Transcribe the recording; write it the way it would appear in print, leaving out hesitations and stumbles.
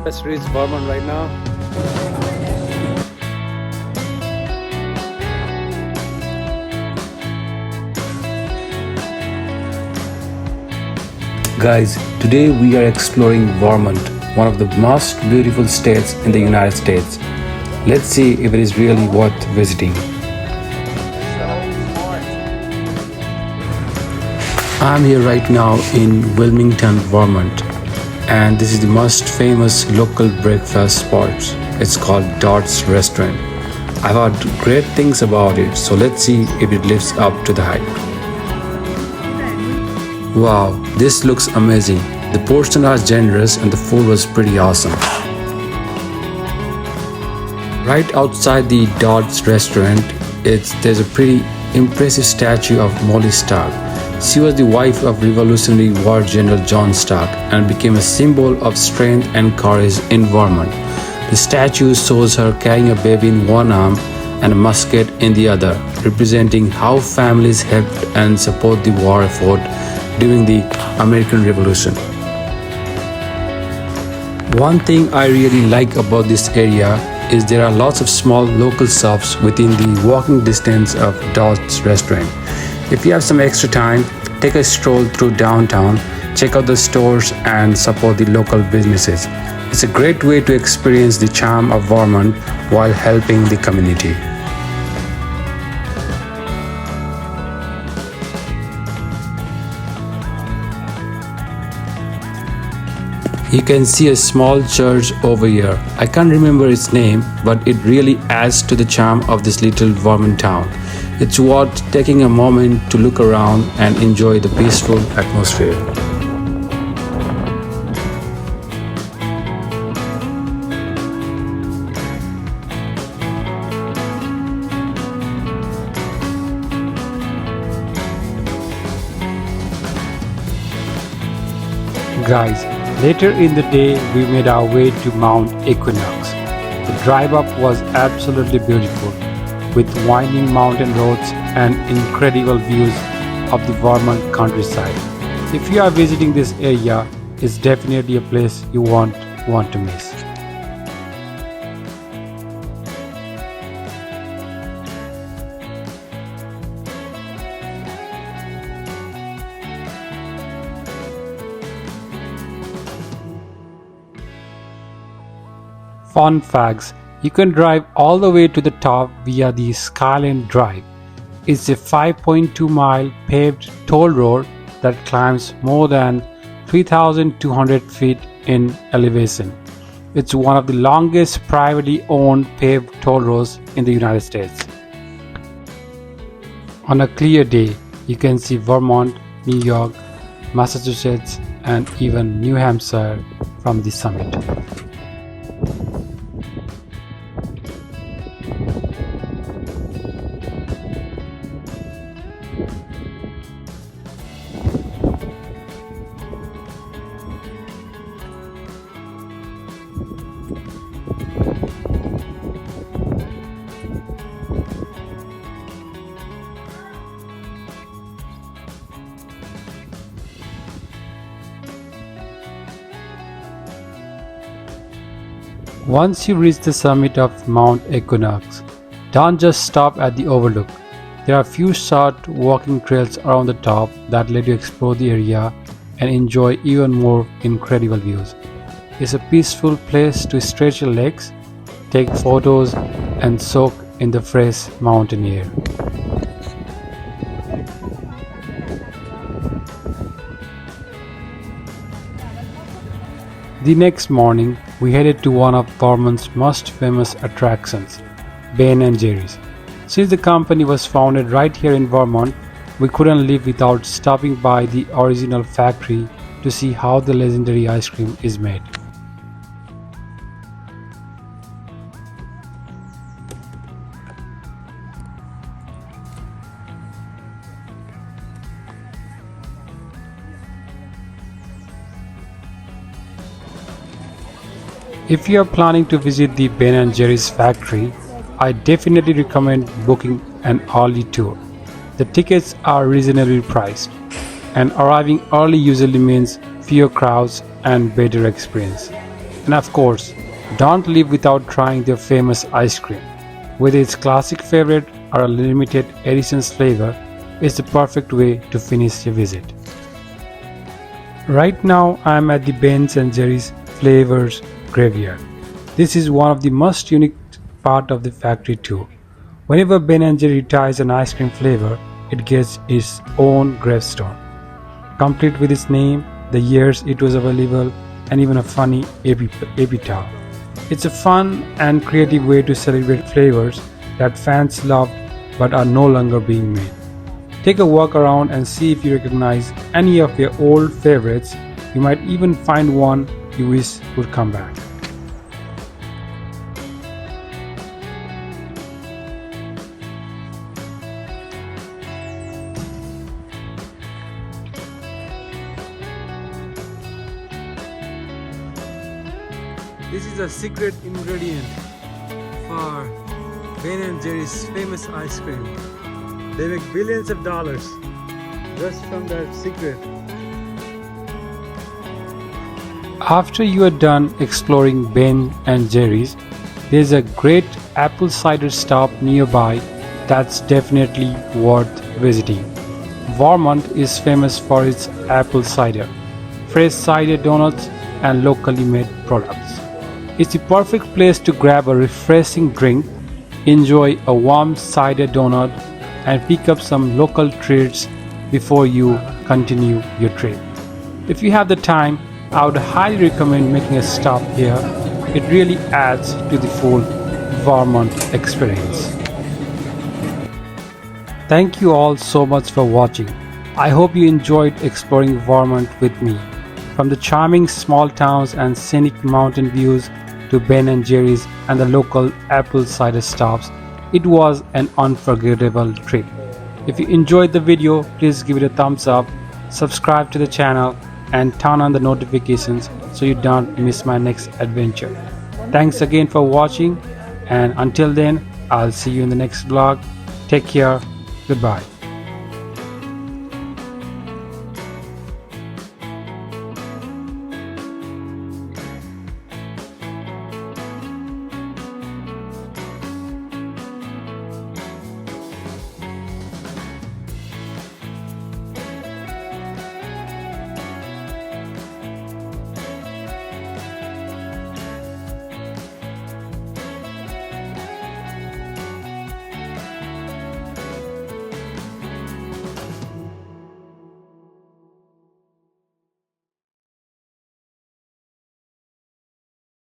Let's reach Vermont right now. Guys, today we are exploring Vermont, one of the most beautiful states in the United States. Let's see if it is really worth visiting. I'm here right now in Wilmington, Vermont, and this is the most famous local breakfast spot. It's called Dot's Restaurant. I've heard great things about it, so let's see if it lives up to the hype. Wow, this looks amazing. The portions are generous and the food was pretty awesome. Right outside the Dot's Restaurant, there's a pretty impressive statue of Molly Stark. She was the wife of Revolutionary War General John Stark and became a symbol of strength and courage in Vermont. The statue shows her carrying a baby in one arm and a musket in the other, representing how families helped and support the war effort during the American Revolution. One thing I really like about this area is there are lots of small local shops within the walking distance of Dot's Restaurant. If you have some extra time, take a stroll through downtown, check out the stores and support the local businesses. It's a great way to experience the charm of Vermont while helping the community. You can see a small church over here. I can't remember its name, but it really adds to the charm of this little Vermont town. It's worth taking a moment to look around and enjoy the peaceful atmosphere. Guys, later in the day we made our way to Mount Equinox. The drive up was absolutely beautiful, with winding mountain roads and incredible views of the Vermont countryside. If you are visiting this area, it's definitely a place you won't want to miss. Fun facts: you can drive all the way to the top via the Skyline Drive. It's a 5.2-mile paved toll road that climbs more than 3,200 feet in elevation. It's one of the longest privately owned paved toll roads in the United States. On a clear day, you can see Vermont, New York, Massachusetts, and even New Hampshire from the summit. Once you reach the summit of Mount Equinox, don't just stop at the overlook. There are a few short walking trails around the top that let you explore the area and enjoy even more incredible views. It's a peaceful place to stretch your legs, take photos, and soak in the fresh mountain air. The next morning, we headed to one of Vermont's most famous attractions, Ben & Jerry's. Since the company was founded right here in Vermont, we couldn't live without stopping by the original factory to see how the legendary ice cream is made. If you are planning to visit the Ben & Jerry's factory, I definitely recommend booking an early tour. The tickets are reasonably priced, and arriving early usually means fewer crowds and better experience. And of course, don't leave without trying their famous ice cream. Whether it's classic favorite or a limited edition's flavor, it's the perfect way to finish your visit. Right now I am at the Ben & Jerry's Flavors Graveyard. This is one of the most unique part of the factory too. Whenever Ben & Jerry retires an ice cream flavor, it gets its own gravestone, complete with its name, the years it was available, and even a funny epitaph. It's a fun and creative way to celebrate flavors that fans love but are no longer being made. Take a walk around and see if you recognize any of your old favorites. You might even find one you wish would come back. This is a secret ingredient for Ben & Jerry's famous ice cream. They make billions of dollars just from that secret. After you are done exploring Ben & Jerry's, there's a great apple cider stop nearby that's definitely worth visiting. Vermont is famous for its apple cider, fresh cider donuts, and locally made products. It's the perfect place to grab a refreshing drink, enjoy a warm cider donut, and pick up some local treats before you continue your trip. If you have the time, I would highly recommend making a stop here. It really adds to the full Vermont experience. Thank you all so much for watching. I hope you enjoyed exploring Vermont with me. From the charming small towns and scenic mountain views to Ben & Jerry's and the local apple cider stops, it was an unforgettable trip. If you enjoyed the video, please give it a thumbs up, subscribe to the channel, and turn on the notifications so you don't miss my next adventure. Thanks again for watching, and until then, I'll see you in the next vlog. Take care. Goodbye.